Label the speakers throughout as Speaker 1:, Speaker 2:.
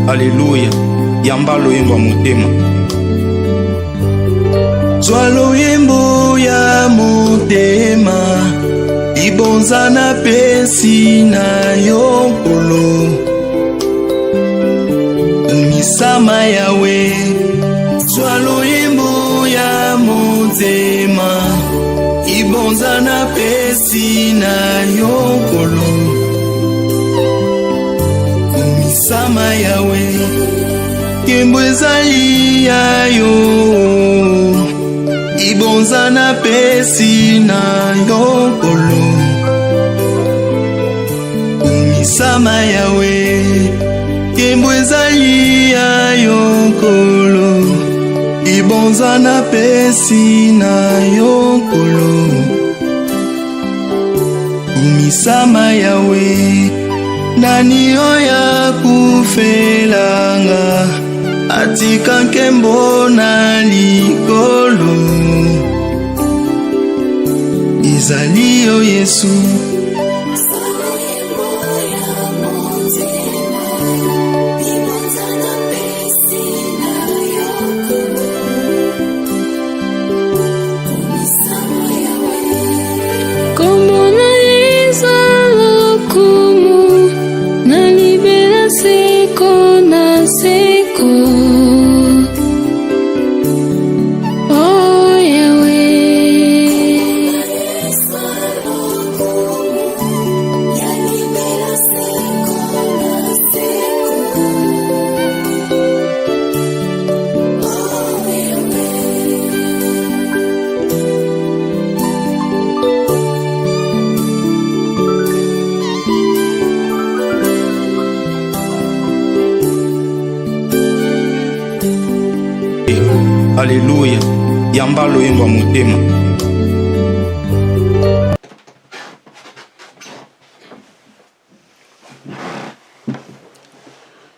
Speaker 1: Alléluia. Yamba loyembo motema.
Speaker 2: Zwa loyembo ya motema, ibonza na pesi na yokolo. Misama yawe. Zwa loyembo ya motema, ibonza na pesi na yokolo. Misama yawe. Kembo ezali ya yo, ibonza na pesi na yokolo. Misama yawe. Kembo ezali ya yokolo, ibonza na pesi na yokolo. Misama yawe. Nani oya kufelanga, atika nkembo na likolo. Ezali yo Yesu.
Speaker 1: Alléluia. Yamba loyembo motema.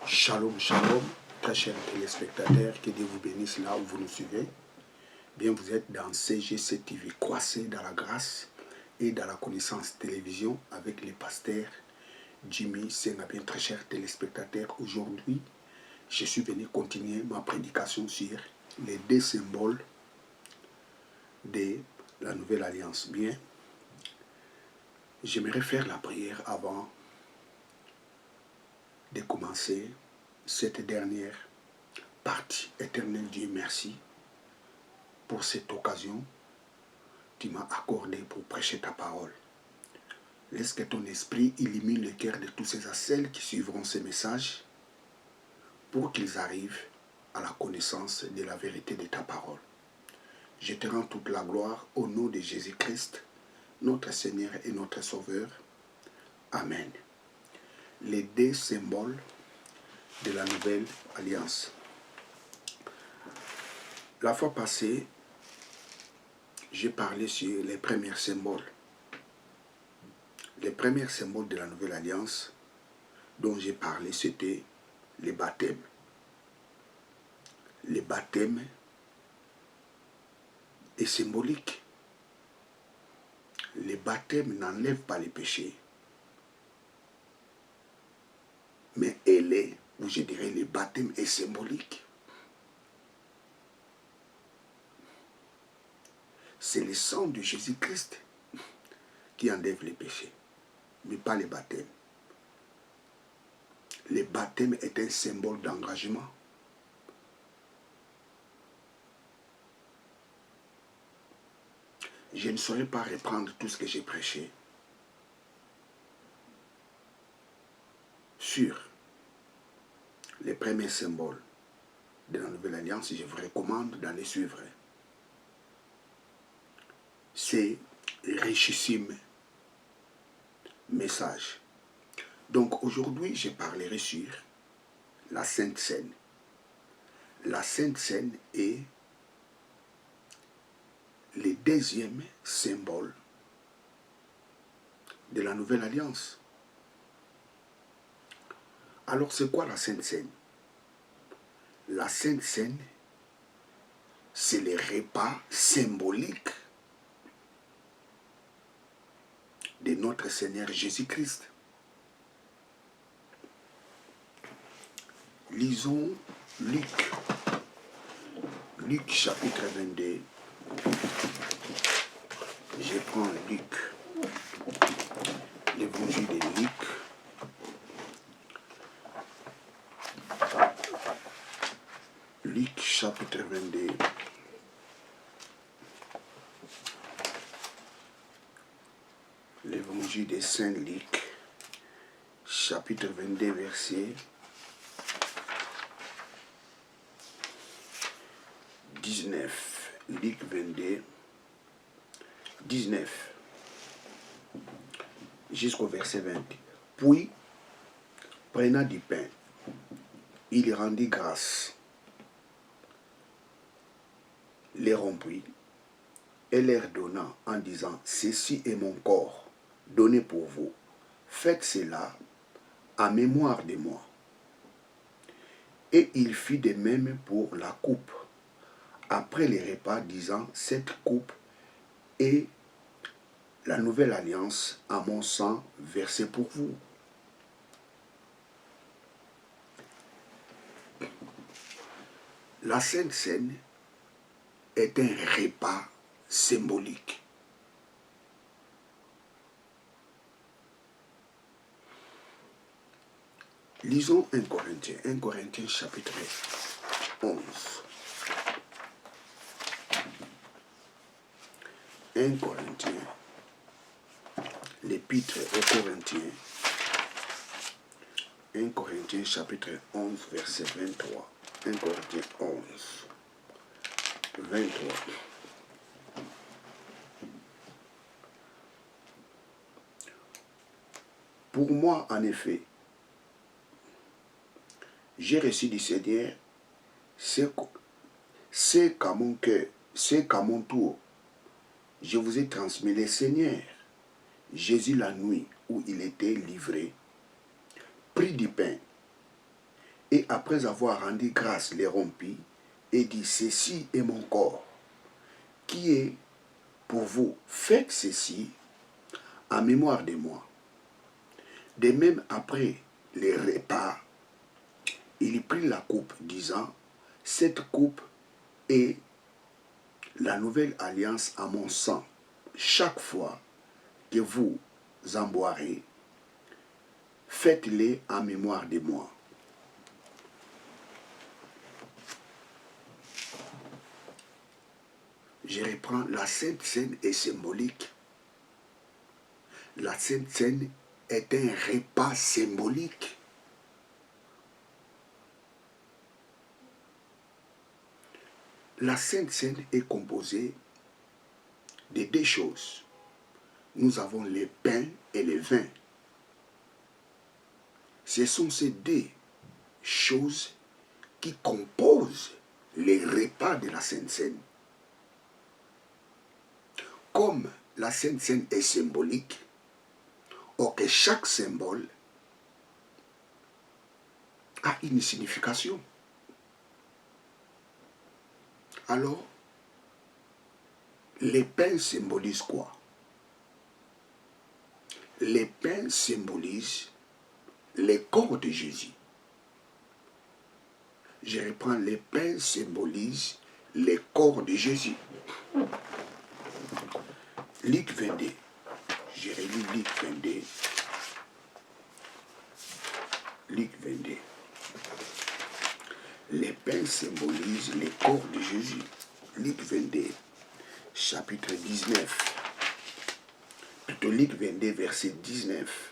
Speaker 3: Shalom, shalom, très chers téléspectateurs, que Dieu vous bénisse là où vous nous suivez. Bien, vous êtes dans CGC TV, croissez dans la grâce et dans la connaissance télévision avec les pasteurs Jimmy Sengabien. Très chers téléspectateurs, aujourd'hui, je suis venu continuer ma prédication sur les deux symboles de la nouvelle alliance. Bien, j'aimerais faire la prière avant de commencer cette dernière partie. Éternel Dieu, merci pour cette occasion que tu m'as accordée pour prêcher ta parole. Laisse que ton esprit illumine le cœur de tous ces à celles qui suivront ces messages pour qu'ils arrivent à la connaissance de la vérité de ta parole. Je te rends toute la gloire au nom de Jésus-Christ, notre Seigneur et notre Sauveur. Amen. Les deux symboles de la nouvelle alliance. La fois passée, j'ai parlé sur les premiers symboles. Les premiers symboles de la nouvelle alliance dont j'ai parlé, c'était les baptêmes. Le baptême est symbolique. Le baptême n'enlève pas les péchés. Mais elle est, ou je dirais, le baptême est symbolique. C'est le sang de Jésus-Christ qui enlève les péchés, mais pas le baptême. Le baptême est un symbole d'engagement. Je ne saurais pas reprendre tout ce que j'ai prêché sur les premiers symboles de la Nouvelle Alliance. Je vous recommande d'aller suivre. C'est richissime message. Donc aujourd'hui, je parlerai sur la Sainte Seine. La Sainte Seine est le deuxième symbole de la Nouvelle Alliance. Alors c'est quoi la Sainte Seine? La Sainte Seine, c'est le repas symbolique de notre Seigneur Jésus-Christ. Lisons Luc. Luc chapitre 22. Je prends Luc. L'évangile de Luc. Luc chapitre 22. L'évangile de Saint Luc, chapitre 22, verset 19. Luc 22, 19 jusqu'au verset 20. Puis, prenant du pain, il rendit grâce, les rompit et leur donna en disant, ceci est mon corps donné pour vous. Faites cela à mémoire de moi. Et il fit de même pour la coupe, après les repas, disant, cette coupe est la nouvelle alliance à mon sang versé pour vous. La Sainte Seine est un repas symbolique. Lisons 1 Corinthiens chapitre 11. 1 Corinthiens, l'épître aux Corinthiens, 1 Corinthiens chapitre 11, verset 23. 1 Corinthiens 11, 23. Pour moi, en effet, j'ai reçu du Seigneur c'est qu'à mon cœur, c'est qu'à mon tour, je vous ai transmis le Seigneur. Jésus, la nuit où il était livré, prit du pain et après avoir rendu grâce, les rompit et dit, ceci est mon corps qui est pour vous. Faites ceci en mémoire de moi. De même, après les repas, il prit la coupe, disant, cette coupe est la nouvelle alliance à mon sang. Chaque fois que vous en boirez, faites-le en mémoire de moi. Je reprends, la Sainte Seine est symbolique. La Sainte Seine est un repas symbolique. La Sainte Seine est composée de deux choses. Nous avons le pain et le vin. Ce sont ces deux choses qui composent les repas de la Sainte Seine. Comme la Sainte Seine est symbolique, or que chaque symbole a une signification. Alors, les pains symbolisent quoi? Les pains symbolisent les corps de Jésus. Je reprends, les pains symbolisent les corps de Jésus. Luc 22. J'ai relu Luc 22. Luc 22. Les pains symbolisent les corps de Jésus. Luc 22, chapitre 19. Plutôt Luc 22, verset 19.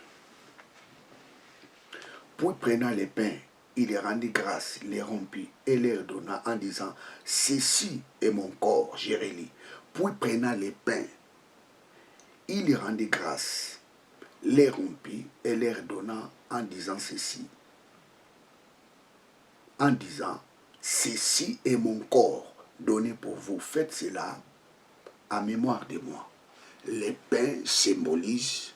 Speaker 3: Puis prenant les pains, il rendit grâce, les rompit et les donna en disant, ceci est mon corps, j'ai relis. Puis prenant les pains, il rendit grâce, les rompit et les donna en disant ceci. En disant, ceci est mon corps donné pour vous. Faites cela en mémoire de moi. Les pains symbolisent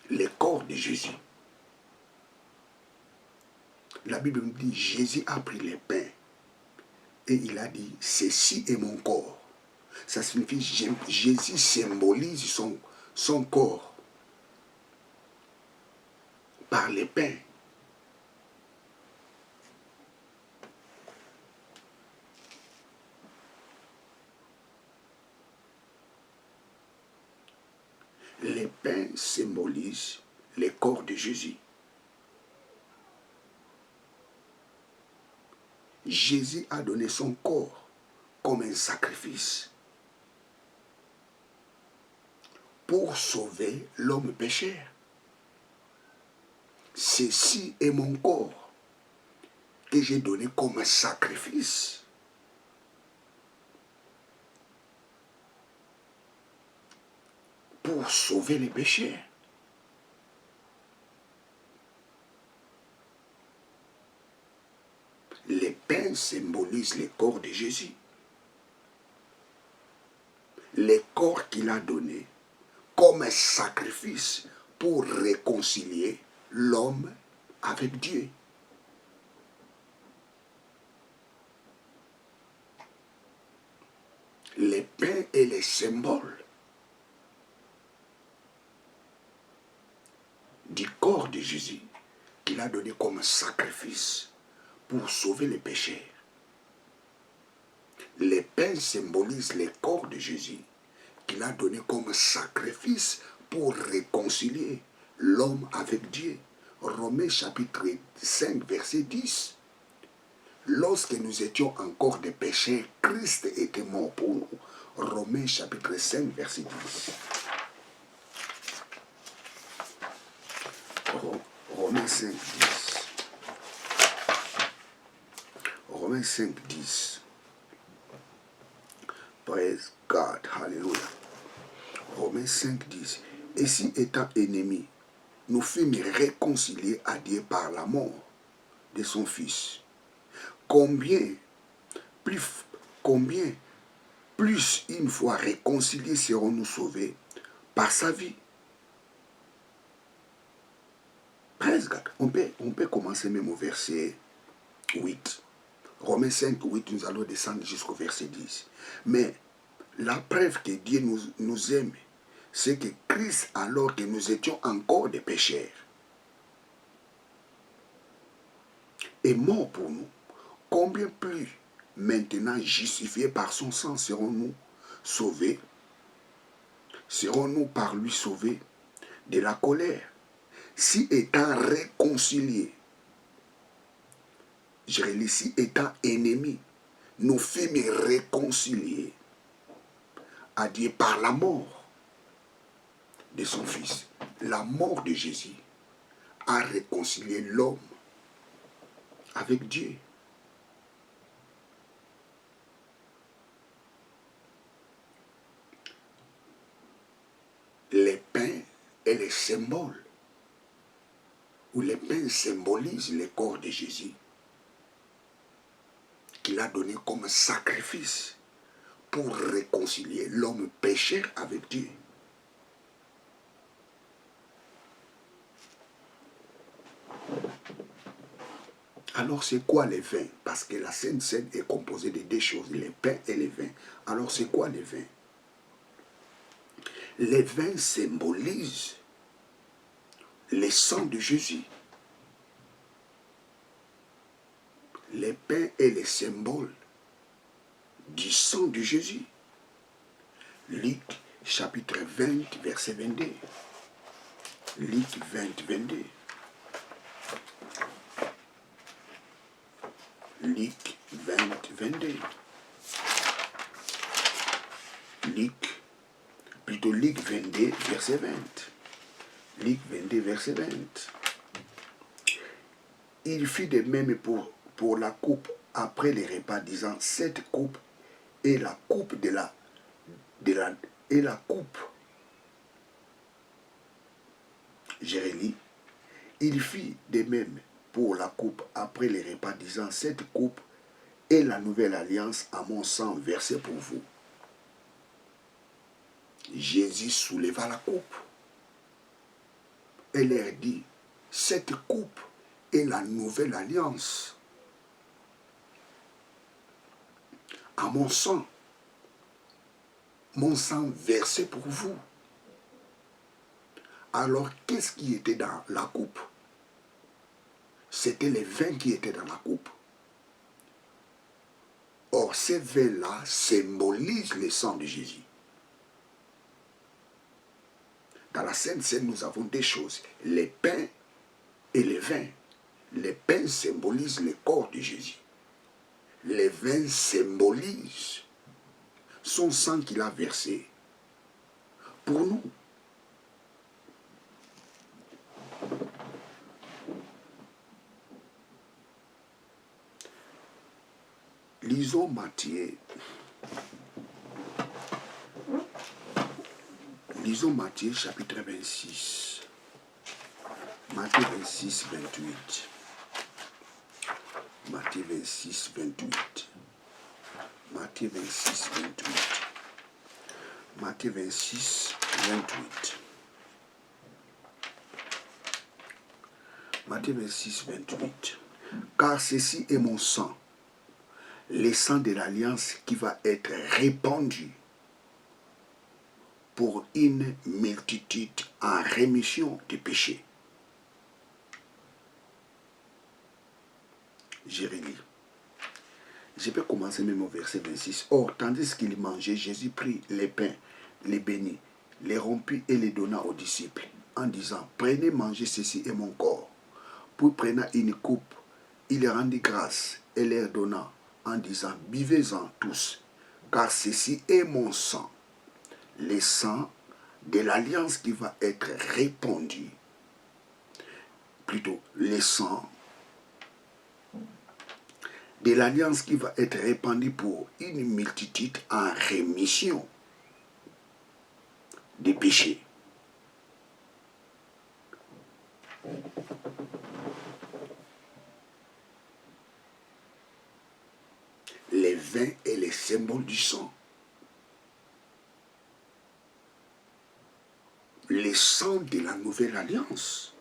Speaker 3: le corps de Jésus. La Bible nous dit, Jésus a pris les pains et il a dit, ceci est mon corps. Ça signifie Jésus symbolise son corps par les pains. symbolise le corps de Jésus. Jésus a donné son corps comme un sacrifice pour sauver l'homme pécheur. Ceci est mon corps que j'ai donné comme un sacrifice pour sauver les pécheurs. Les pains symbolisent le corps de Jésus. Le corps qu'il a donné comme un sacrifice pour réconcilier l'homme avec Dieu. Les pains et les symboles du corps de Jésus qu'il a donné comme sacrifice pour sauver les pécheurs. Les pains symbolisent le corps de Jésus qu'il a donné comme sacrifice pour réconcilier l'homme avec Dieu. Romains chapitre 5, verset 10. Lorsque nous étions encore des pécheurs, Christ était mort pour nous. Romains chapitre 5, verset 10. Romains 5, 10. Romains 5, 10. Praise God, hallelujah. Romains 5, 10. Et si étant ennemis, nous fûmes réconciliés à Dieu par la mort de son Fils, combien plus une fois réconciliés serons-nous sauvés par sa vie. Praise God. On peut commencer même au verset 8. Romains 5, 8, nous allons descendre jusqu'au verset 10. Mais la preuve que Dieu nous aime, c'est que Christ, alors que nous étions encore des pécheurs, est mort pour nous. Combien plus maintenant justifiés par son sang serons-nous sauvés? Serons-nous par lui sauvés de la colère? Si étant réconciliés, je relis, si étant ennemis, nous fûmes réconciliés à Dieu par la mort de son Fils. La mort de Jésus a réconcilié l'homme avec Dieu. Les pains et les symboles, où les pains symbolisent le corps de Jésus, qu'il a donné comme sacrifice pour réconcilier l'homme pécheur avec Dieu. Alors c'est quoi les vins? Parce que la Sainte Seine est composée de deux choses, les pains et les vins. Alors c'est quoi les vins? Les vins symbolisent le sang de Jésus. Les pains et les symboles du sang de Jésus. Luc chapitre 20, verset 22. Luc 20, 22. Luc 20, 22. Luc 22, verset 20. Luc 22, verset 20. Il fit de même pour la coupe après les repas, disant, cette coupe est la coupe la coupe. Je relis. Il fit de même pour la coupe après les repas, disant, cette coupe est la nouvelle alliance à mon sang versé pour vous. Jésus souleva la coupe et leur dit, cette coupe est la nouvelle alliance à mon sang versé pour vous. Alors, qu'est-ce qui était dans la coupe? C'était les vins qui étaient dans la coupe. Or, ces vins-là symbolisent le sang de Jésus. Dans la Sainte Seine, nous avons des choses, les pains et les vins. Les pains symbolisent le corps de Jésus. Les vins symbolisent son sang qu'il a versé pour nous. Lisons Matthieu. Lisons Matthieu chapitre 26. Matthieu 26, 28. Matthieu 26, 28. Matthieu 26, 28. Matthieu 26, 28. Matthieu 26, 28. Car ceci est mon sang, le sang de l'alliance qui va être répandu pour une multitude en rémission des péchés. Je relis. Je peux commencer même au verset 26. Or, tandis qu'il mangeait, Jésus prit les pains, les bénit, les rompit et les donna aux disciples, en disant, prenez, mangez, ceci est mon corps. Puis prenant une coupe, il rendit grâce et leur donna, en disant, buvez-en tous, car ceci est mon sang, le sang de l'alliance qui va être répandu. Plutôt, le sang de l'alliance qui va être répandue pour une multitude en rémission des péchés. Les vins et les symboles du sang. Le sang de la nouvelle alliance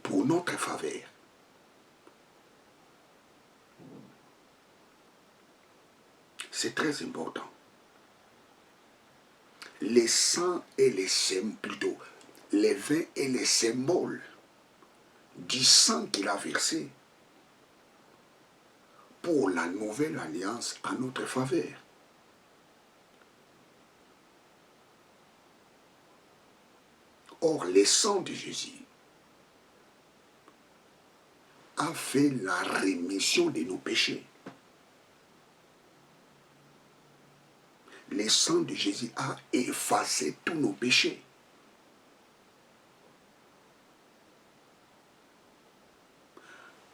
Speaker 3: pour notre faveur. C'est très important. Les sangs et les symboles, plutôt, les vins et les symboles du sang qu'il a versé pour la nouvelle alliance à notre faveur. Or, le sang de Jésus a fait la rémission de nos péchés. Le sang de Jésus a effacé tous nos péchés.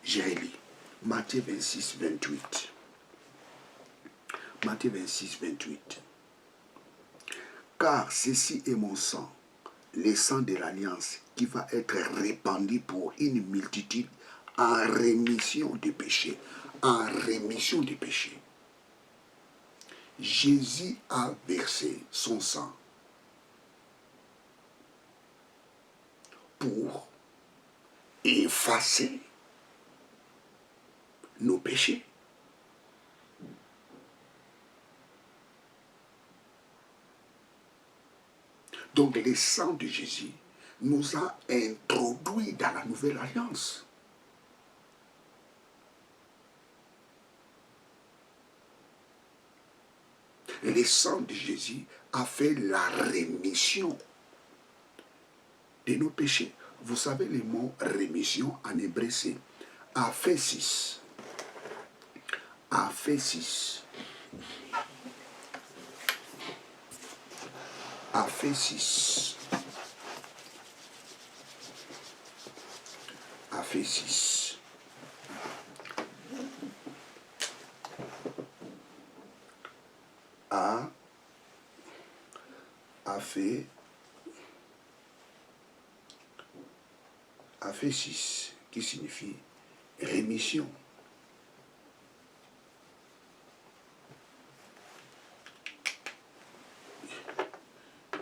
Speaker 3: Je relis. Matthieu 26, 28. Matthieu 26, 28. Car ceci est mon sang, le sang de l'alliance qui va être répandu pour une multitude en rémission des péchés. En rémission des péchés. Jésus a versé son sang pour effacer nos péchés. Donc le sang de Jésus nous a introduits dans la nouvelle alliance. Le sang de Jésus a fait la rémission de nos péchés. Vous savez, le mot rémission en hébreu, c'est aphésis. Aphésis. Aphésis. Aphésis. Aphésis, qui signifie rémission.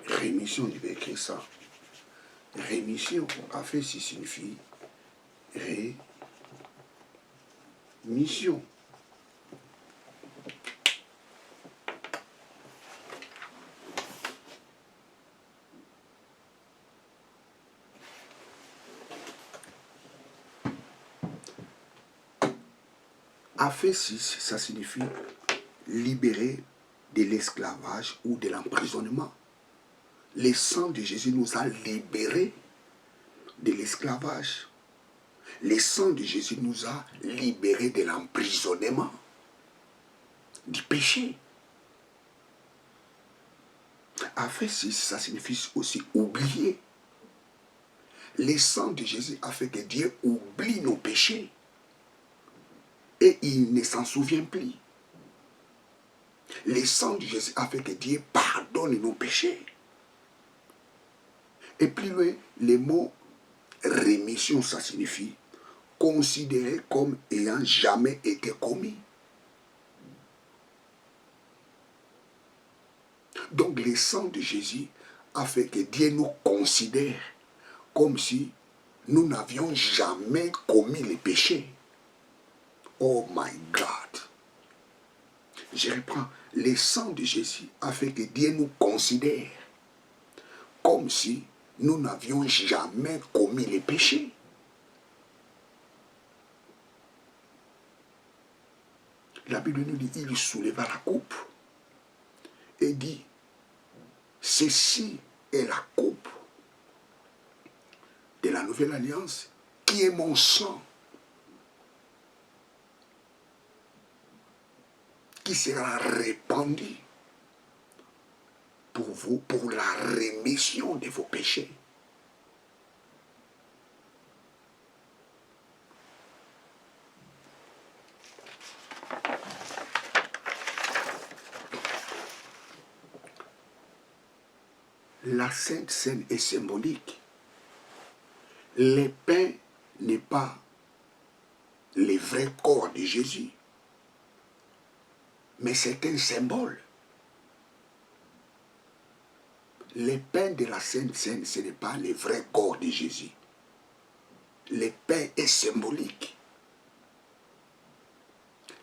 Speaker 3: Rémission, je vais écrire ça. Rémission, aphésis signifie rémission. Aphésis, ça signifie libérer de l'esclavage ou de l'emprisonnement. Le sang de Jésus nous a libérés de l'esclavage. Le sang de Jésus nous a libérés de l'emprisonnement, du péché. En fait, ça signifie aussi oublier. Le sang de Jésus a fait que Dieu oublie nos péchés. Et il ne s'en souvient plus. Le sang de Jésus a fait que Dieu pardonne nos péchés. Et plus loin, le mot rémission, ça signifie considéré comme ayant jamais été commis. Donc le sang de Jésus a fait que Dieu nous considère comme si nous n'avions jamais commis les péchés. Oh my God! Je reprends. Le sang de Jésus a fait que Dieu nous considère comme si nous n'avions jamais commis les péchés. La Bible nous dit, il souleva la coupe et dit, ceci est la coupe de la nouvelle alliance qui est mon sang, qui sera répandu pour vous, pour la rémission de vos péchés. La Sainte Seine est symbolique. Le pain n'est pas le vrai corps de Jésus, mais c'est un symbole. Le pain de la Sainte Seine, ce n'est pas le vrai corps de Jésus. Le pain est symbolique.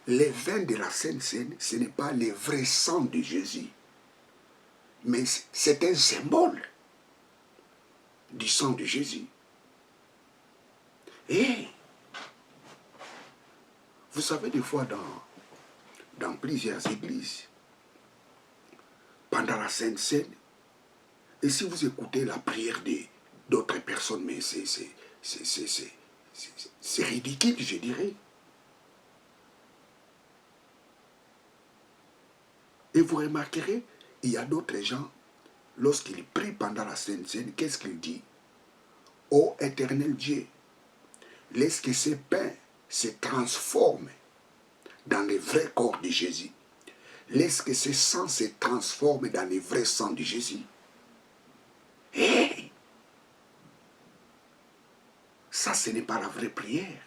Speaker 3: Le vin de la Sainte Seine, ce n'est pas le vrai sang de Jésus, mais c'est un symbole du sang de Jésus. Et vous savez, des fois dans plusieurs églises, pendant la Sainte Seine, et si vous écoutez la prière d'autres personnes, mais c'est ridicule, je dirais. Et vous remarquerez, il y a d'autres gens, lorsqu'ils prient pendant la Sainte Seine, qu'est-ce qu'ils disent? Ô éternel Dieu, laisse que ces pains se transforment dans le vrai corps de Jésus. Laisse que ce sang se transforme dans le vrai sang de Jésus. Hey! Ça, ce n'est pas la vraie prière.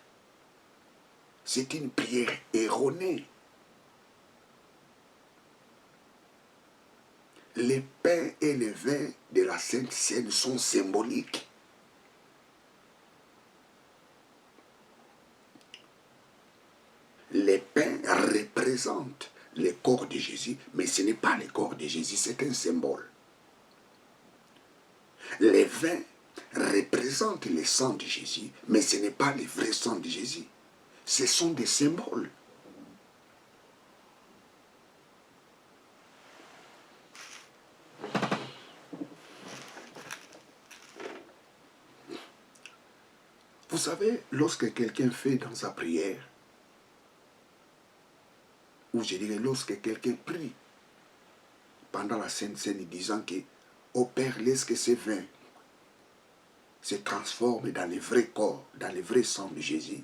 Speaker 3: C'est une prière erronée. Les pains et les vins de la Sainte Seine sont symboliques. Les pains représentent le corps de Jésus, mais ce n'est pas le corps de Jésus, c'est un symbole. Les vins représentent le sang de Jésus, mais ce n'est pas le vrai sang de Jésus. Ce sont des symboles. Vous savez, lorsque quelqu'un fait dans sa prière, ou je dirais lorsque quelqu'un prie pendant la Sainte Seine disant que ô Père, laisse que ces vins se transforment dans le vrai corps, dans le vrai sang de Jésus,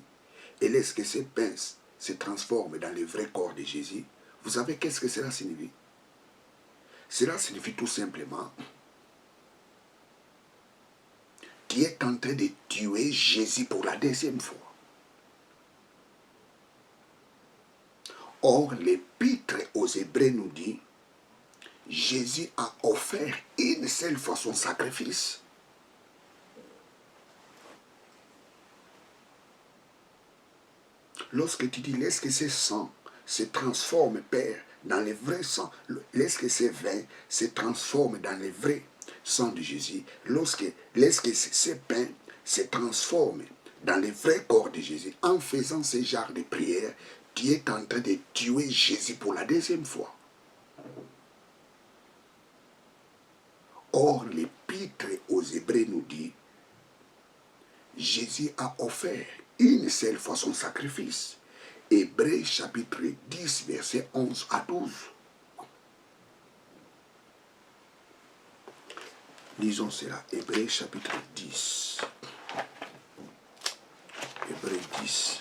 Speaker 3: et laisse que ces pains se transforment dans le vrai corps de Jésus, vous savez qu'est-ce que cela signifie? Cela signifie tout simplement qui est en train de tuer Jésus pour la deuxième fois. Or, l'épître aux Hébreux nous dit, Jésus a offert une seule fois son sacrifice. Lorsque tu dis, laisse que ce sang se transforme, Père, dans le vrai sang, laisse que ces vins se transforment dans le vrai sang de Jésus, laisse que ces pains se transforment dans le vrai corps de Jésus, en faisant ce genre de prière, tu es en train de tuer Jésus pour la deuxième fois. Or, l'épître aux Hébreux nous dit, Jésus a offert une seule fois son sacrifice. Hébreux chapitre 10, verset 11 à 12. Lisons cela. Hébreux chapitre 10. Hébreux 10.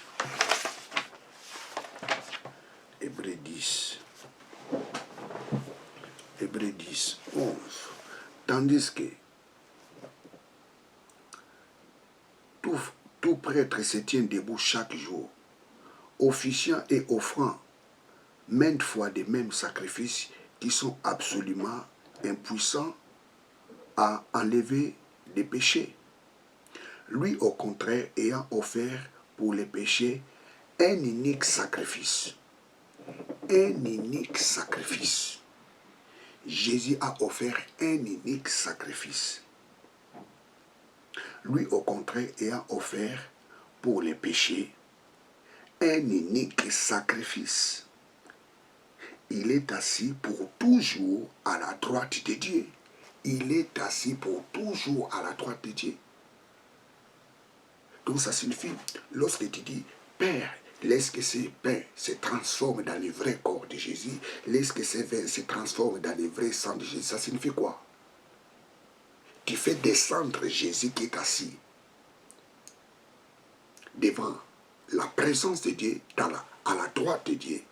Speaker 3: Hébreux 10. Hébreux 10, 11. Tandis que tout prêtre se tient debout chaque jour, officiant et offrant maintes fois des mêmes sacrifices qui sont absolument impuissants à enlever des péchés. Lui, au contraire, ayant offert pour les péchés un unique sacrifice. Un unique sacrifice. Jésus a offert un unique sacrifice. Lui, au contraire, ayant offert pour les péchés un unique sacrifice. Il est assis pour toujours à la droite de Dieu. Il est assis pour toujours à la droite de Dieu. Donc ça signifie, lorsque tu dis, Père, laisse que ces pains se transforment dans le vrai corps de Jésus, laisse que ces vins se transforment dans le vrai sang de Jésus, ça signifie quoi? Tu fais descendre Jésus qui est assis devant la présence de Dieu, à la droite de Dieu.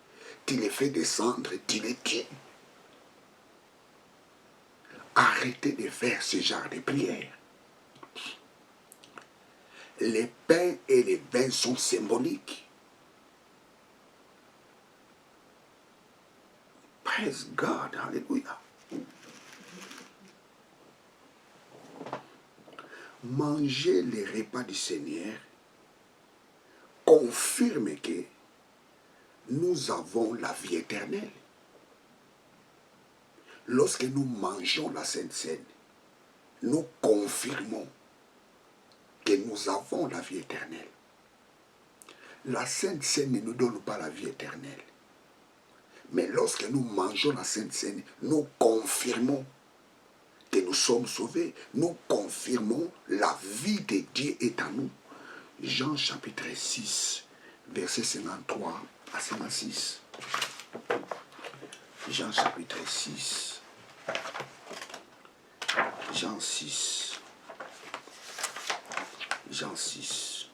Speaker 3: Tu les fais descendre, tu les tues. Arrêtez de faire ce genre de prière. Les pains et les vins sont symboliques. Praise God, hallelujah. Manger les repas du Seigneur confirme que nous avons la vie éternelle. Lorsque nous mangeons la Sainte Seine, nous confirmons que nous avons la vie éternelle. La Sainte Seine ne nous donne pas la vie éternelle. Mais lorsque nous mangeons la Sainte Seine, nous confirmons que nous sommes sauvés. Nous confirmons la vie de Dieu est en nous. Jean chapitre 6, verset 53 à 56. Jean chapitre 6. Jean 6. Jean 6.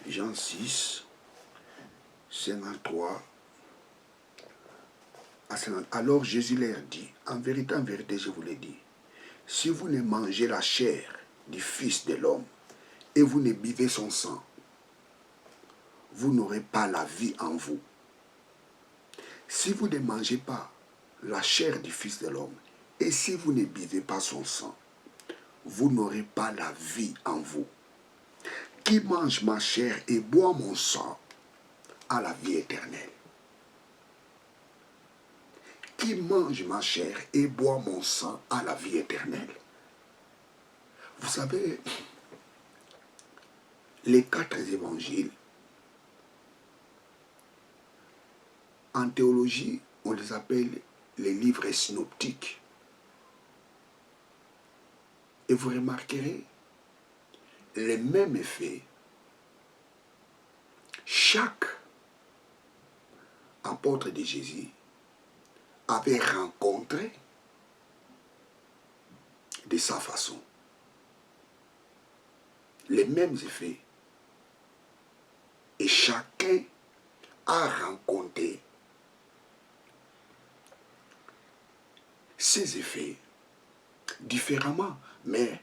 Speaker 3: Jean 6, 53 à 50. Alors Jésus leur dit, en vérité, je vous l'ai dit, si vous ne mangez la chair du Fils de l'homme et vous ne buvez son sang, vous n'aurez pas la vie en vous. Si vous ne mangez pas la chair du Fils de l'homme et si vous ne buvez pas son sang, vous n'aurez pas la vie en vous. Qui mange ma chair et boit mon sang a la vie éternelle. Qui mange ma chair et boit mon sang a la vie éternelle. Vous savez, les 4 évangiles, en théologie, on les appelle les livres synoptiques. Et vous remarquerez les mêmes effets. Chaque apôtre de Jésus avait rencontré de sa façon les mêmes effets. Et chacun a rencontré ces effets différemment, mais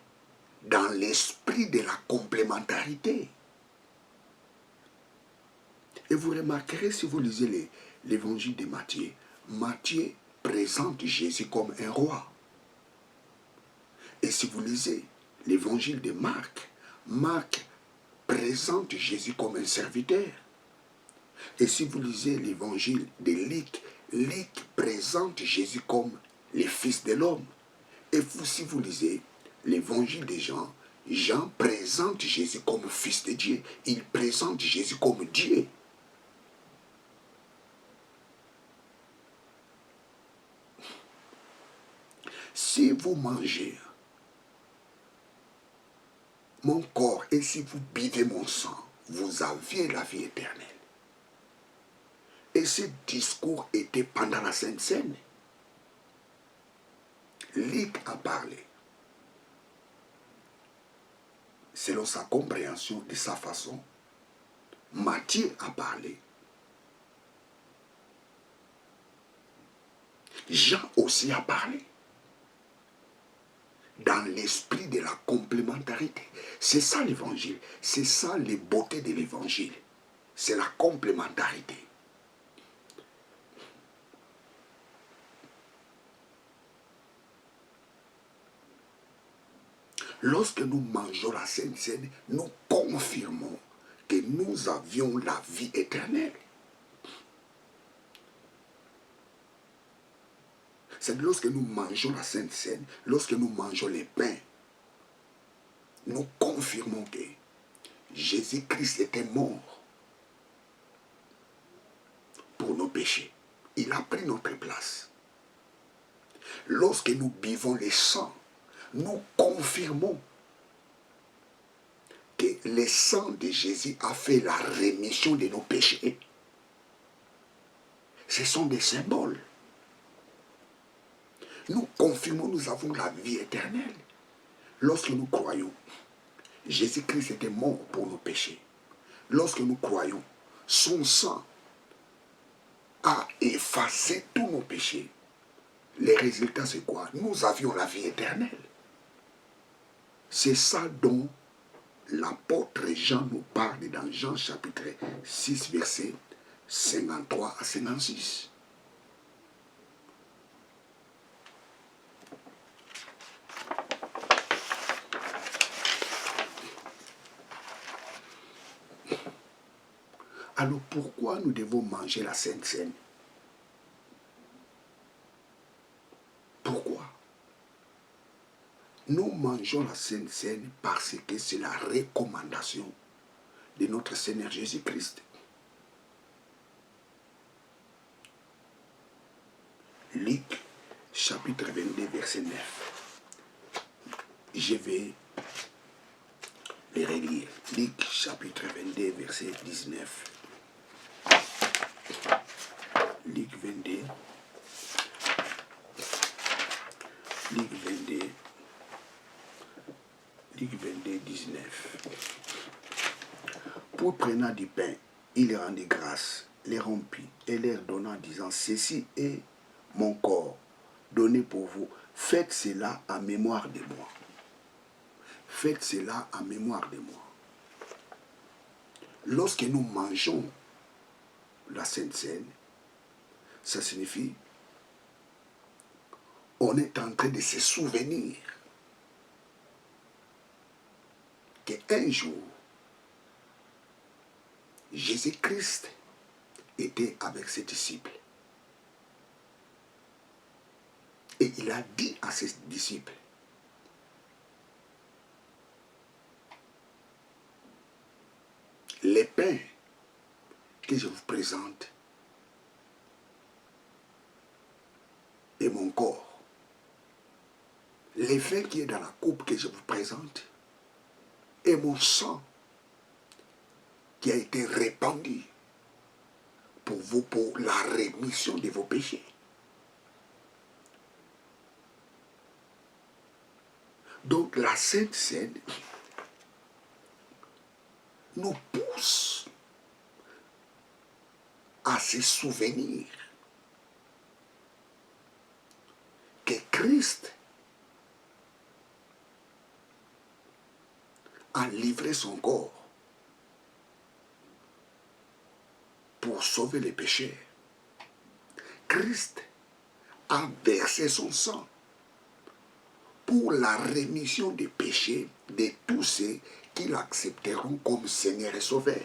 Speaker 3: dans l'esprit de la complémentarité. Et vous remarquerez si vous lisez l'évangile de Matthieu, Matthieu présente Jésus comme un roi. Et si vous lisez l'évangile de Marc, Marc présente Jésus comme un serviteur. Et si vous lisez l'évangile de Luc, Luc présente Jésus comme le Fils de l'homme. Et si vous lisez l'évangile de Jean, Jean présente Jésus comme Fils de Dieu. Il présente Jésus comme Dieu. vous mangez mon corps et si vous buvez mon sang, vous aviez la vie éternelle. Et ce discours était pendant la Sainte Seine. Luc a parlé selon sa compréhension, de sa façon. Matthieu a parlé. Jean aussi a parlé. Dans l'esprit de la complémentarité. C'est ça l'évangile. C'est ça les beautés de l'évangile. C'est la complémentarité. Lorsque nous mangeons la Sainte Seine, nous confirmons que nous avions la vie éternelle. C'est lorsque nous mangeons la Sainte Seine, lorsque nous mangeons les pains, nous confirmons que Jésus-Christ était mort pour nos péchés. Il a pris notre place. Lorsque nous buvons le sang, nous confirmons que le sang de Jésus a fait la rémission de nos péchés. Ce sont des symboles. Nous confirmons, nous avons la vie éternelle. Lorsque nous croyons, Jésus-Christ était mort pour nos péchés. Lorsque nous croyons, son sang a effacé tous nos péchés. Les résultats, c'est quoi? Nous avions la vie éternelle. C'est ça dont l'apôtre Jean nous parle dans Jean chapitre 6, versets 53 à 56. Alors pourquoi nous devons manger la Sainte Seine? Pourquoi? Nous mangeons la Sainte Seine parce que c'est la recommandation de notre Seigneur Jésus-Christ. Luc, chapitre 22, verset 9. Je vais les relire. Luc, chapitre 22, verset 19. Luc 22. Luc 22. Luc 22, 19. Pour prenant du pain, il rendit grâce, les rompit et leur donna en disant, ceci est mon corps donné pour vous. Faites cela en mémoire de moi. Faites cela en mémoire de moi. Lorsque nous mangeons la Sainte Seine, ça signifie on est en train de se souvenir qu'un jour, Jésus-Christ était avec ses disciples. Et il a dit à ses disciples, les pains que je vous présente est mon corps. Le vin qui est dans la coupe que je vous présente est mon sang qui a été répandu pour vous, pour la rémission de vos péchés. Donc la Sainte Seine nous pousse à se souvenir que Christ a livré son corps pour sauver les pécheurs. Christ a versé son sang pour la rémission des péchés de tous ceux qui l'accepteront comme Seigneur et Sauveur.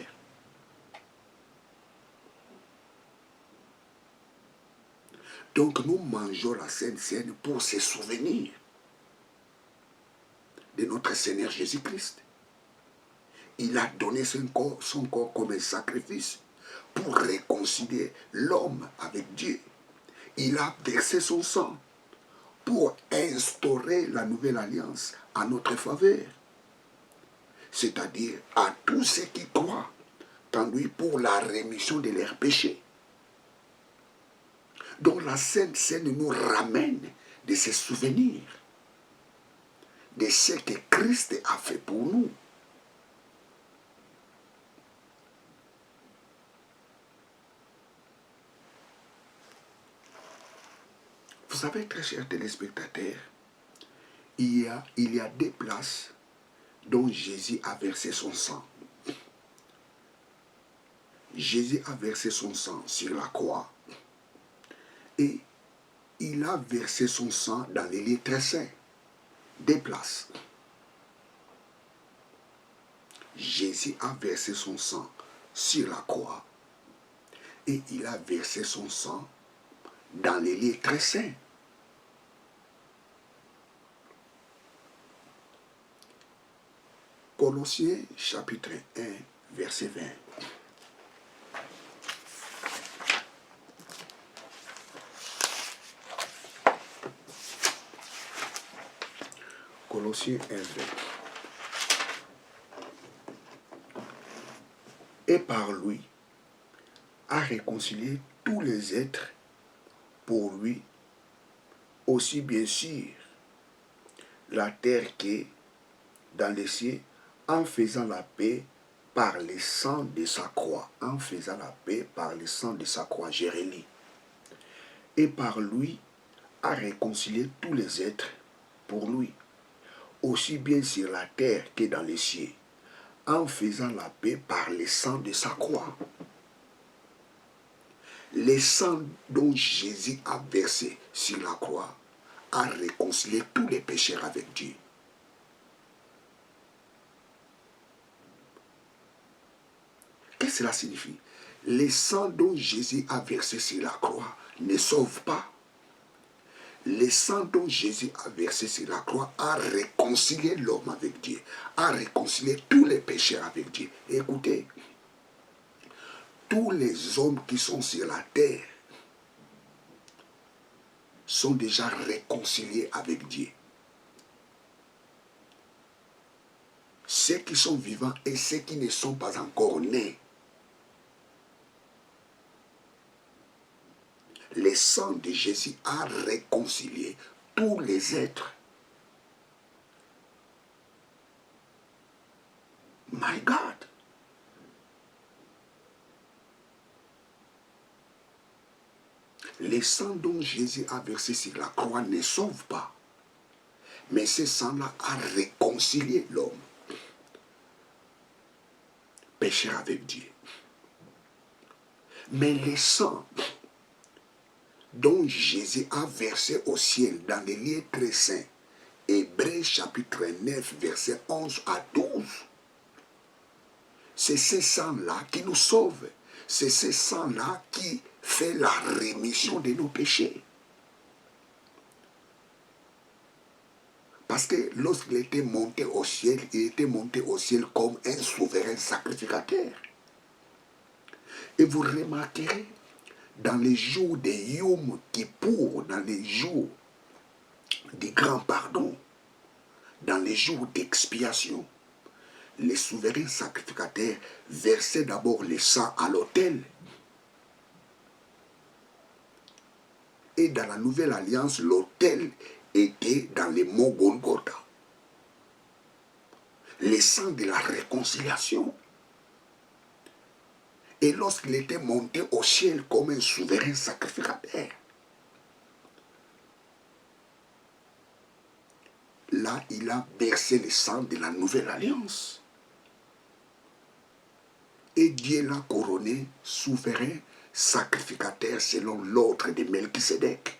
Speaker 3: Donc nous mangeons la Sainte Seine pour se souvenir de notre Seigneur Jésus-Christ. Il a donné son corps comme un sacrifice pour réconcilier l'homme avec Dieu. Il a versé son sang pour instaurer la nouvelle alliance à notre faveur. C'est-à-dire à tous ceux qui croient en lui pour la rémission de leurs péchés. Donc la Sainte Seine nous ramène de ces souvenirs, de ce que Christ a fait pour nous. Vous savez, très chers téléspectateurs, il y a des places dont Jésus a versé son sang. Jésus a versé son sang sur la croix. Et il a versé son sang dans les lieux très saints. Des places. Jésus a versé son sang sur la croix. Et il a versé son sang dans les lieux très saints. Colossiens chapitre 1, verset 20. Colossiens 1, 20. Et par lui, a réconcilié tous les êtres pour lui, aussi bien sûr la terre que dans les cieux, en faisant la paix par le sang de sa croix. En faisant la paix par le sang de sa croix, Jérémie. Et par lui, a réconcilié tous les êtres pour lui, aussi bien sur la terre que dans les cieux, en faisant la paix par le sang de sa croix. Le sang dont Jésus a versé sur la croix a réconcilié tous les pécheurs avec Dieu. Qu'est-ce que cela signifie? Le sang dont Jésus a versé sur la croix ne sauve pas. Le sang dont Jésus a versé sur la croix a réconcilié l'homme avec Dieu, a réconcilié tous les pécheurs avec Dieu. Et écoutez, tous les hommes qui sont sur la terre sont déjà réconciliés avec Dieu. Ceux qui sont vivants et ceux qui ne sont pas encore nés. Le sang de Jésus a réconcilié tous les êtres. My God. Le sang dont Jésus a versé sur la croix ne sauve pas. Mais ce sang-là a réconcilié l'homme. Pécheur avec Dieu. Mais le sang dont Jésus a versé au ciel dans les lieux très saints, Hébreux chapitre 9, verset 11 à 12, c'est ce sang-là qui nous sauve. C'est ce sang-là qui fait la rémission de nos péchés. Parce que lorsqu'il était monté au ciel, il était monté au ciel comme un souverain sacrificateur. Et vous remarquerez, dans les jours de Yom Kippour, dans les jours du grand pardon, dans les jours d'expiation, les souverains sacrificateurs versaient d'abord le sang à l'autel. Et dans la nouvelle alliance, l'autel était dans les monts Golgotha. Le sang de la réconciliation. Et lorsqu'il était monté au ciel comme un souverain sacrificateur, là, il a versé le sang de la nouvelle alliance. Et Dieu l'a couronné souverain sacrificateur selon l'ordre de Melchisédek.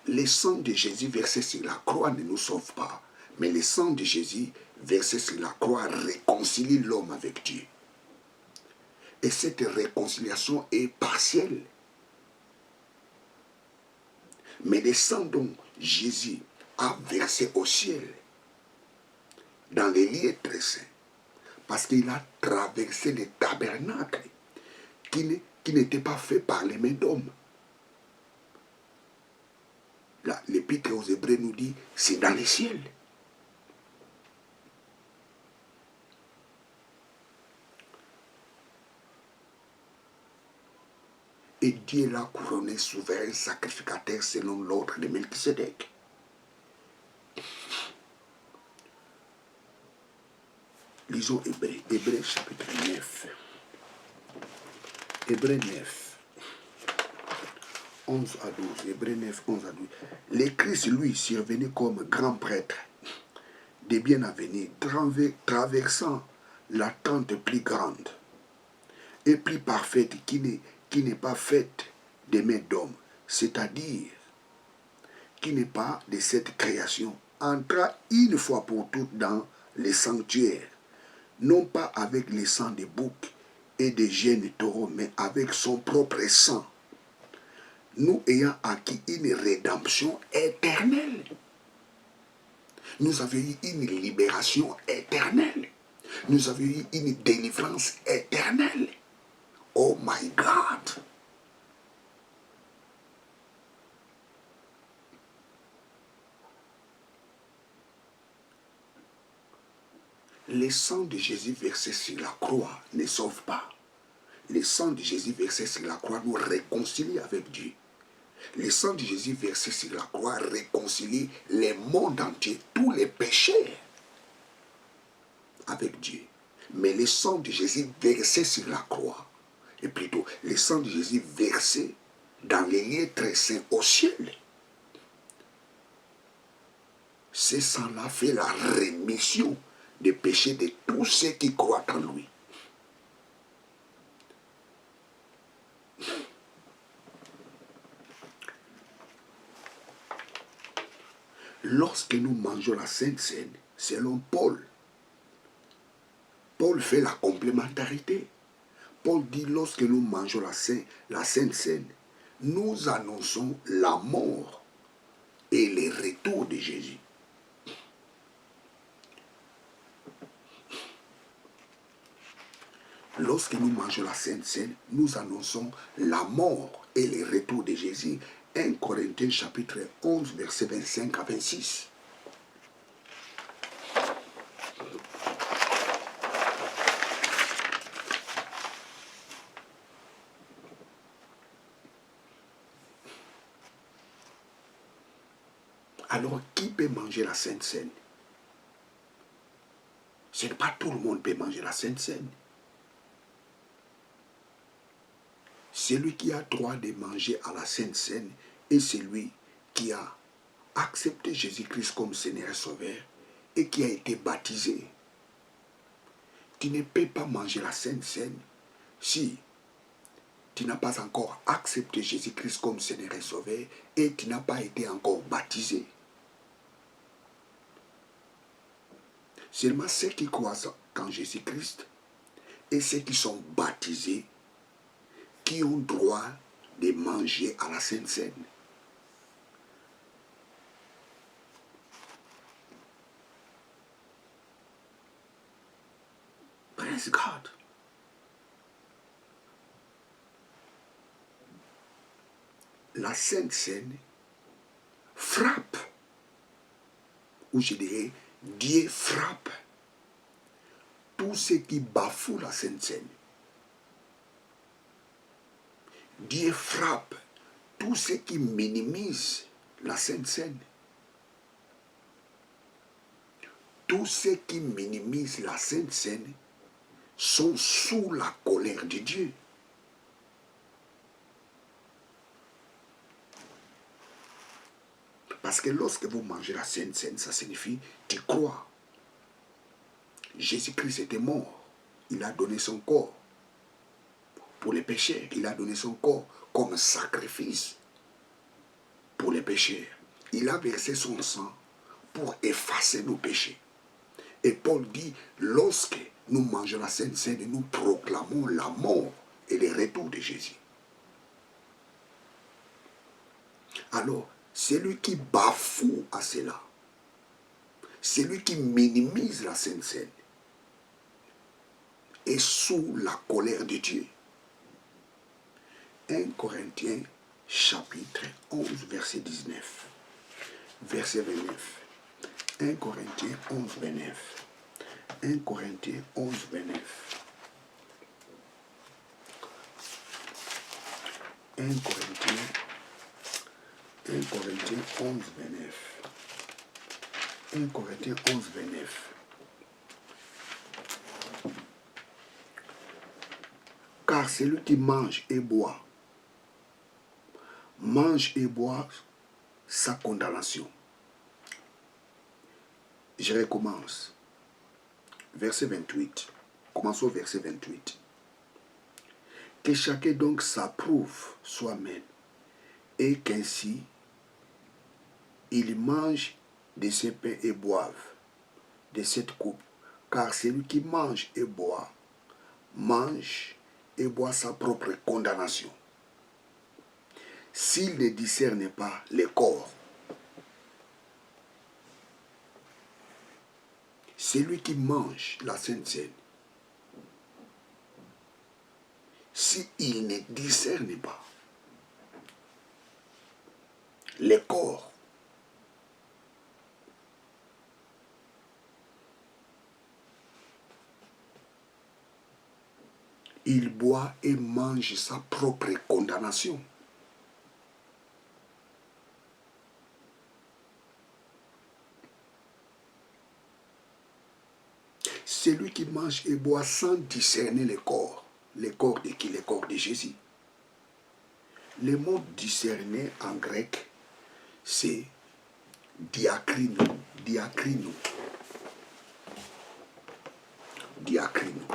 Speaker 3: Le sang de Jésus versé sur la croix ne nous sauve pas, mais le sang de Jésus versé sur la croix réconcilie l'homme avec Dieu. Et cette réconciliation est partielle. Mais le sang dont Jésus a versé au ciel, dans les lieux très saints, parce qu'il a traversé les tabernacles qui n'étaient pas faits par les mains d'hommes, l'Épître aux Hébreux nous dit, c'est dans les ciels. Et Dieu l'a couronné souverain sacrificateur selon l'ordre de Melchisédek. Lisons Hébreux, Hébreux chapitre 9. Hébreux 9, 11 à 12. Hébreux 9, 11 à 12. Le Christ, lui, survenu comme grand prêtre des biens à venir, traversant l'attente plus grande et plus parfaite qui n'est pas faite des mains d'hommes, c'est-à-dire qui n'est pas de cette création, entra une fois pour toutes dans les sanctuaires, non pas avec le sang des boucs et des jeunes taureaux, mais avec son propre sang, nous ayant acquis une rédemption éternelle. Nous avions eu une libération éternelle. Nous avions eu une délivrance éternelle. Oh my God! Le sang de Jésus versé sur la croix ne sauve pas. Le sang de Jésus versé sur la croix nous réconcilie avec Dieu. Le sang de Jésus versé sur la croix réconcilie le monde entier, tous les péchés avec Dieu. Mais le sang de Jésus versé sur la croix, et plutôt le sang de Jésus versé dans les lieux très saints au ciel, ce sang-là fait la rémission des péchés de tous ceux qui croient en lui. Lorsque nous mangeons la Sainte Seine, selon Paul, Paul fait la complémentarité. Paul dit, lorsque nous mangeons la Sainte Seine, nous annonçons la mort et le retour de Jésus. Lorsque nous mangeons la Sainte Seine, nous annonçons la mort et le retour de Jésus. 1 Corinthiens chapitre 11, versets 25 à 26. Alors, qui peut manger la Sainte Seine? Ce n'est pas tout le monde qui peut manger la Sainte Seine. Celui qui a droit de manger à la Sainte Seine est celui qui a accepté Jésus-Christ comme Seigneur et Sauveur et qui a été baptisé. Tu ne peux pas manger la Sainte Seine si tu n'as pas encore accepté Jésus-Christ comme Seigneur et Sauveur et tu n'as pas été encore baptisé. Seulement ceux qui croient en Jésus-Christ et ceux qui sont baptisés qui ont droit de manger à la Sainte Seine. Praise God. La Sainte Seine frappe, ou je dirais, Dieu frappe tous ceux qui bafouent la Sainte Seine. Dieu frappe tous ceux qui minimisent la Sainte Seine. Tous ceux qui minimisent la Sainte Seine sont sous la colère de Dieu. Parce que lorsque vous mangez la Sainte Seine, ça signifie tu crois. Jésus-Christ était mort. Il a donné son corps pour les pécheurs. Il a donné son corps comme sacrifice pour les pécheurs. Il a versé son sang pour effacer nos péchés. Et Paul dit, lorsque nous mangeons la Sainte Seine, nous proclamons la mort et le retour de Jésus. Alors, celui qui bafoue à cela, celui qui minimise la Sainte Seine, est sous la colère de Dieu. 1 Corinthiens chapitre 11, verset 19. verset 29. 1 Corinthiens 11, 29. 1 Corinthiens 11, 29. 1 Corinthiens 11, 29. 1 Corinthiens 11, 29. Car celui qui mange et boit sa condamnation. Je recommence. Verset 28. Commençons au verset 28. Que chacun donc s'approuve soi-même et qu'ainsi il mange de ce pain et boive de cette coupe. Car celui qui mange et boit sa propre condamnation. S'il ne discerne pas le corps, celui qui mange la Sainte Seine, s'il ne discerne pas le corps, il boit et mange sa propre condamnation. Celui qui mange et boit sans discerner le corps de qui? Le corps de Jésus. Le mot discerner en grec, c'est diakrino. Diakrino. Diakrino.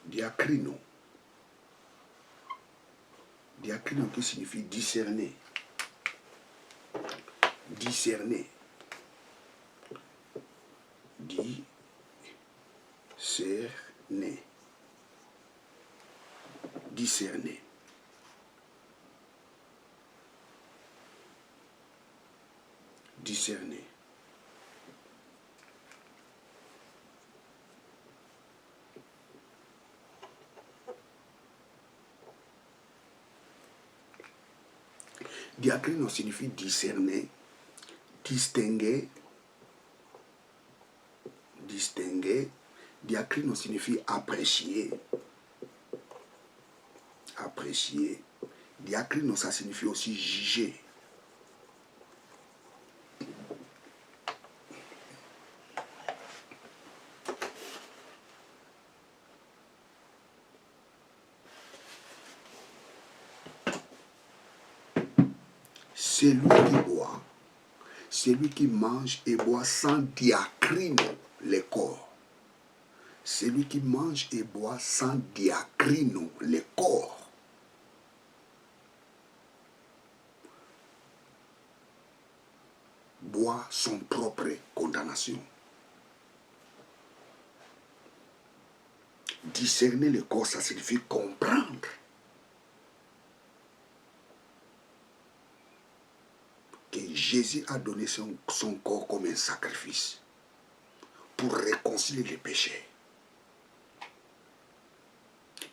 Speaker 3: Diakrino. Diakrino qui signifie discerner. Discerner. Discerner. Discerner. Discerner. Diakrino signifie discerner, distinguer. Distinguer. Diakrino signifie apprécier. Apprécier. Diakrino, ça signifie aussi juger. Celui qui mange et boit sans diakrino le corps. Celui qui mange et boit sans diakrino le corps. Boit son propre condamnation. Discerner le corps, ça signifie comprendre. Que Jésus a donné son corps comme un sacrifice pour réconcilier les péchés.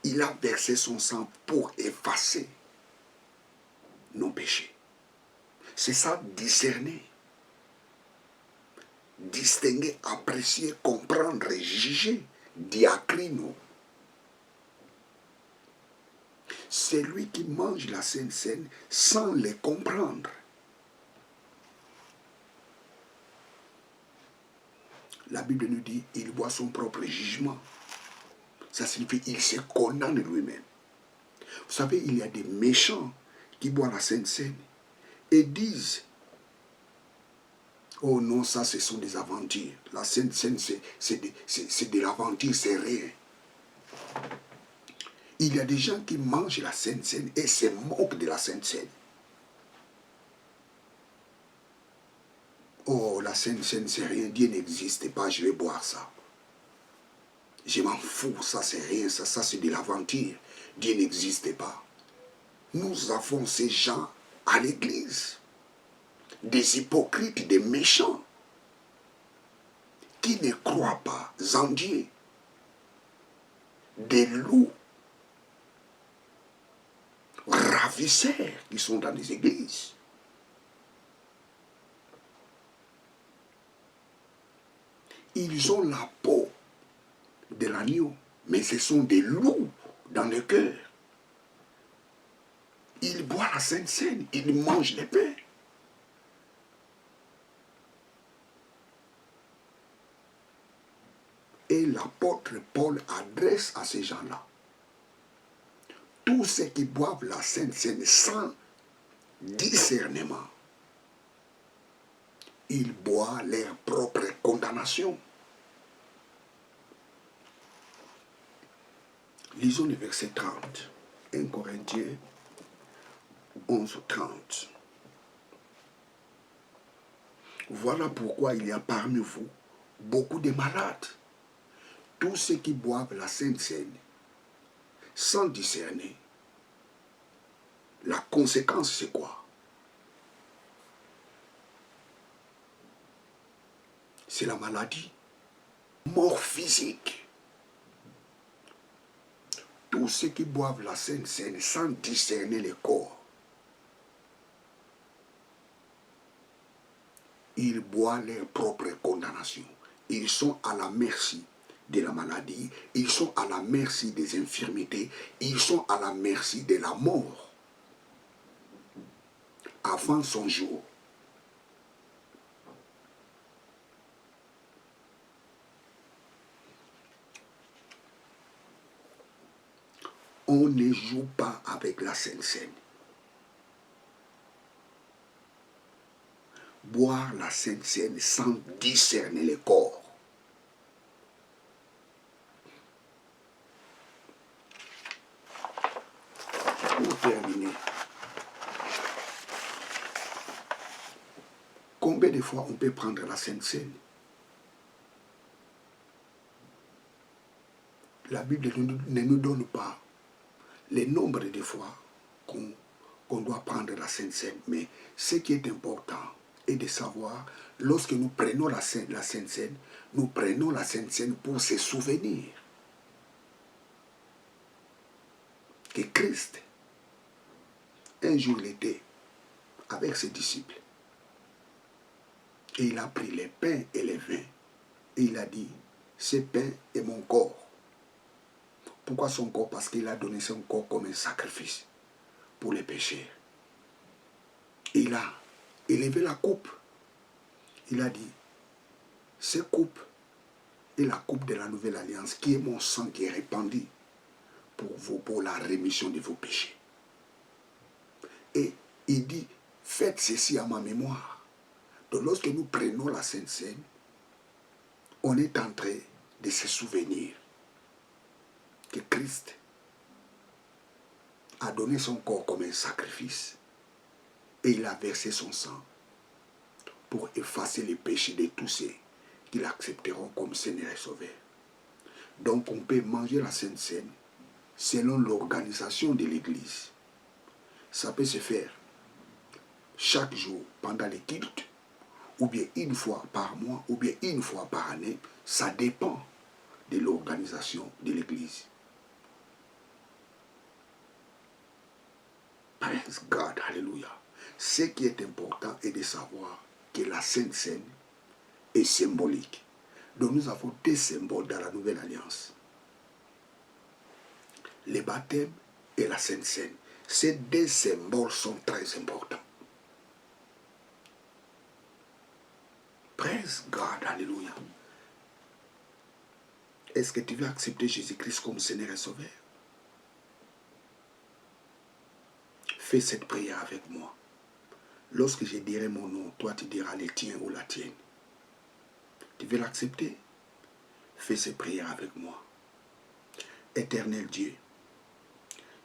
Speaker 3: Il a versé son sang pour effacer nos péchés. C'est ça, discerner. Distinguer, apprécier, comprendre, juger, diakrino. Celui qui mange la Sainte Seine sans les comprendre. La Bible nous dit, il voit son propre jugement. Ça signifie qu'il se condamne lui-même. Vous savez, il y a des méchants qui boivent la Sainte Seine et disent, oh non, ça ce sont des aventures. La Sainte Seine, c'est de l'aventure, c'est rien. Il y a des gens qui mangent la Sainte Seine et se moquent de la Sainte Seine. Oh, la Sainte Seine, c'est rien, Dieu n'existe pas, je vais boire ça. Je m'en fous, ça c'est rien, ça c'est de l'aventure. Dieu n'existe pas. Nous avons ces gens à l'église, des hypocrites, des méchants, qui ne croient pas en Dieu, des loups ravisseurs qui sont dans les églises. Ils ont la peau de l'agneau, mais ce sont des loups dans le cœur. Ils boivent la Sainte Seine, ils mangent les pains. Et l'apôtre Paul adresse à ces gens-là: tous ceux qui boivent la Sainte Seine sans discernement, ils boivent leur propre condamnation. Lisons le verset 30, 1 Corinthiens 11, 30. Voilà pourquoi il y a parmi vous beaucoup de malades. Tous ceux qui boivent la Sainte Seine sans discerner. La conséquence, c'est quoi? C'est la maladie, mort physique. Tous ceux qui boivent la Sainte Seine sans discerner le corps, ils boivent leur propre condamnation. Ils sont à la merci de la maladie, ils sont à la merci des infirmités, ils sont à la merci de la mort avant son jour. On ne joue pas avec la Sainte Seine. Boire la Sainte Seine sans discerner le corps. Pour terminer, combien de fois on peut prendre la Sainte Seine? La Bible ne nous donne pas le nombre de fois qu'on doit prendre la Sainte Seine, mais ce qui est important est de savoir, lorsque nous prenons la Sainte Seine, nous prenons la Sainte Seine pour se souvenir que Christ, un jour, il était avec ses disciples et il a pris les pains et les vins et il a dit: ce pain est mon corps. Pourquoi son corps? Parce qu'il a donné son corps comme un sacrifice pour les pécheurs. Il a élevé la coupe. Il a dit: cette coupe est la coupe de la nouvelle alliance, qui est mon sang qui est répandu pour vous, pour la rémission de vos péchés. Et il dit: faites ceci à ma mémoire. Donc lorsque nous prenons la Sainte Seine, on est en train de se souvenir que Christ a donné son corps comme un sacrifice et il a versé son sang pour effacer les péchés de tous ceux qui l'accepteront comme Seigneur et Sauveur. Donc on peut manger la Sainte Seine selon l'organisation de l'Église. Ça peut se faire chaque jour pendant les cultes, ou bien une fois par mois, ou bien une fois par année. Ça dépend de l'organisation de l'Église. Praise God, alléluia. Ce qui est important est de savoir que la Sainte Seine est symbolique. Donc nous avons deux symboles dans la Nouvelle Alliance: le baptême et la Sainte Seine. Ces deux symboles sont très importants. Praise God, alléluia. Est-ce que tu veux accepter Jésus-Christ comme Seigneur et Sauveur? Fais cette prière avec moi. Lorsque je dirai mon nom, toi tu diras le tien ou la tienne. Tu veux l'accepter? Fais cette prière avec moi. Éternel Dieu,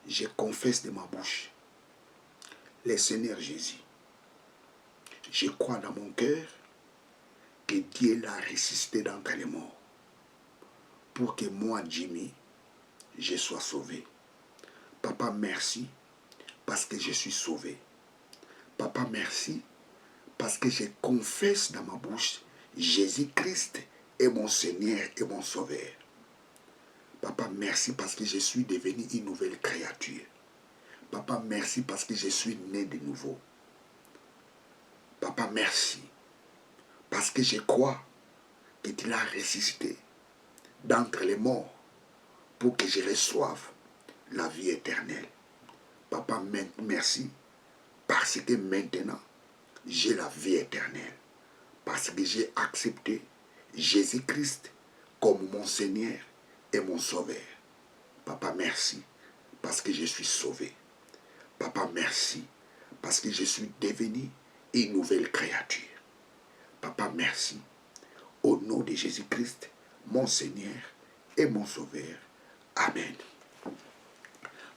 Speaker 3: je confesse de ma bouche le Seigneur Jésus. Je crois dans mon cœur que Dieu l'a ressuscité d'entre les morts pour que moi, Jimmy, je sois sauvé. Papa, merci parce que je suis sauvé. Papa, merci parce que je confesse dans ma bouche Jésus-Christ est mon Seigneur et mon Sauveur. Papa, merci parce que je suis devenu une nouvelle créature. Papa, merci parce que je suis né de nouveau. Papa, merci parce que je crois que tu l'as ressuscité d'entre les morts pour que je reçoive la vie éternelle. Papa, merci parce que maintenant, j'ai la vie éternelle. Parce que j'ai accepté Jésus-Christ comme mon Seigneur et mon Sauveur. Papa, merci parce que je suis sauvé. Papa, merci parce que je suis devenu une nouvelle créature. Papa, merci. Au nom de Jésus-Christ, mon Seigneur et mon Sauveur. Amen.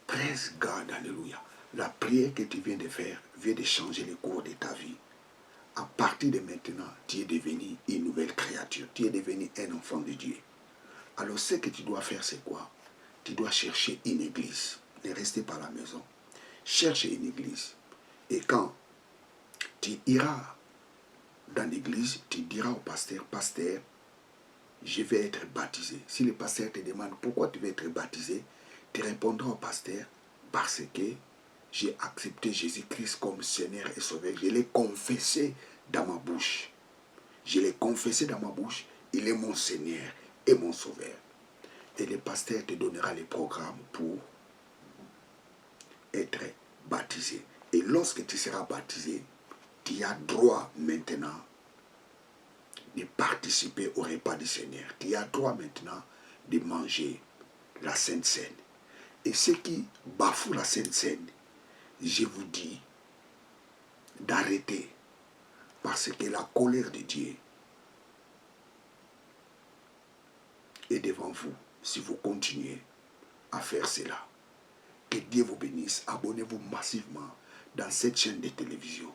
Speaker 3: Praise God, alléluia. La prière que tu viens de faire vient de changer le cours de ta vie. À partir de maintenant, tu es devenu une nouvelle créature. Tu es devenu un enfant de Dieu. Alors ce que tu dois faire, c'est quoi? Tu dois chercher une église. Ne restez pas à la maison. Cherche une église. Et quand tu iras dans l'église, tu diras au pasteur, pasteur, je vais être baptisé. Si le pasteur te demande pourquoi tu veux être baptisé, tu répondras au pasteur, parce que j'ai accepté Jésus-Christ comme Seigneur et Sauveur. Je l'ai confessé dans ma bouche. Je l'ai confessé dans ma bouche. Il est mon Seigneur et mon Sauveur. Et le pasteur te donnera les programmes pour être baptisé. Et lorsque tu seras baptisé, tu as droit maintenant de participer au repas du Seigneur. Tu as droit maintenant de manger la Sainte Seine. Et ceux qui bafouent la Sainte Seine, je vous dis d'arrêter. Parce que la colère de Dieu est devant vous si vous continuez à faire cela. Que Dieu vous bénisse. Abonnez-vous massivement dans cette chaîne de télévision.